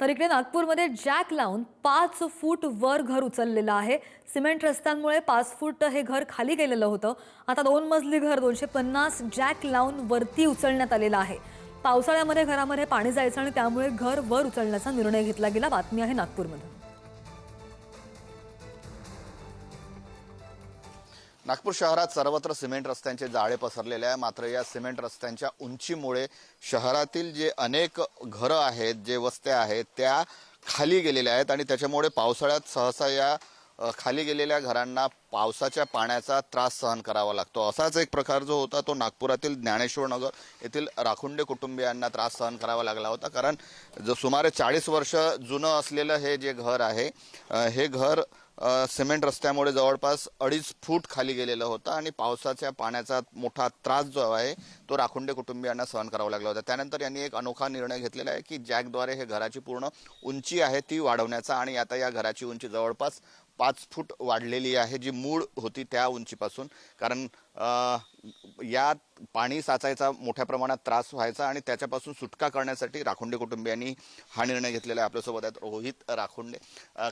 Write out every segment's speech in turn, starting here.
तर इकडे नागपूरमध्ये जॅक लावून 5 फूट वर घर उचललेलं आहे। सिमेंट रस्त्यांमुळे 5 फूट हे घर खाली गेलेलं होतं। आता 2 मजली घर 250 जॅक लावून वरती उचलण्यात आलेलं आहे। पावसाळ्यामध्ये घरामध्ये पाणी जायचं आणि त्यामुळे घर वर उचलण्याचा निर्णय घेतला गेला। बातमी आहे नागपूरमध्ये। नागपूर शहरात सर्वत्र सिमेंट रस्त्यांचे जाळे पसरलेले आहे। मात्र या सिमेंट रस्त्यांच्या उंचीमुळे शहरातील जे अनेक घरं आहेत, जे वस्त्या आहेत, त्या खाली गेलेल्या आहेत आणि त्याच्यामुळे पावसाळ्यात सहसा या खाली गेलेल्या घरांना पावसाच्या पाण्याचा त्रास सहन करावा लागतो। असाच एक प्रकार जो होता तो नागपुरातील ज्ञानेश्वर नगर येथील राखुंडे कुटुंबियांना त्रास सहन करावा लागला होता। कारण जो सुमारे 40 वर्ष जुनं असलेलं हे जे घर आहे, हे घर सिमेंट रस्त्यामुळे जवळपास 2.5 फूट खाली गेलेलं होतं आणि पावसाच्या पाण्याचा मोठा त्रास जो आहे तो राखुंडे कुटुंबियांना सहन करावा लागला होता। त्यानंतर यांनी एक अनोखा निर्णय घेतलेला आहे की जॅकद्वारे हे घराची पूर्ण उंची आहे ती वाढवण्याचा आणि आता या घराची उंची जवळपास 5 फूट वाढलेली आहे, जी मूळ होती त्या उंचीपासून। कारण या पाणी साचायचा मोठ्या प्रमाणात त्रास व्हायचा आणि त्याच्यापासून सुटका करण्यासाठी राखुंडे कुटुंबियांनी हा निर्णय घेतलेला आहे। आपल्यासोबत आहेत रोहित राखुंडे।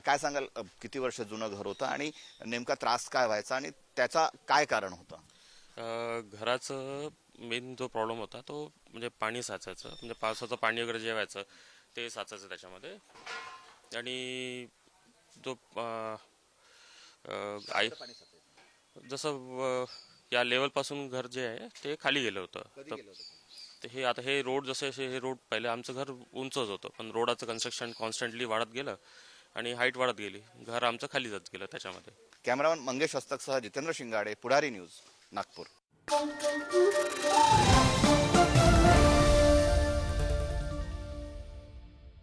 काय सांगाल, किती वर्ष जुनं घर होतं आणि नेमका त्रास काय व्हायचा आणि त्याचा काय कारण होतं? घराचं मेन जो प्रॉब्लेम होता तो म्हणजे पाणी साचायचं, म्हणजे पावसाचं पाणी वगैरे जे व्हायचं ते साचायचं त्याच्यामध्ये। आणि जो आई जसं या लेवलपासून घर जे आहे ते खाली गेलं होतं। तर हे आता हे रोड जसे हे रोड पहिले आमचं घर उंचच होतं, पण रोडाचं कन्स्ट्रक्शन कॉन्स्टंटली वाढत गेलं आणि हाईट वाढत गेली, घर आमचं खाली जात गेलं त्याच्यामध्ये। कॅमेरामन मंगेश हस्तकसह जितेंद्र शिंगाडे, पुढारी न्यूज, नागपूर।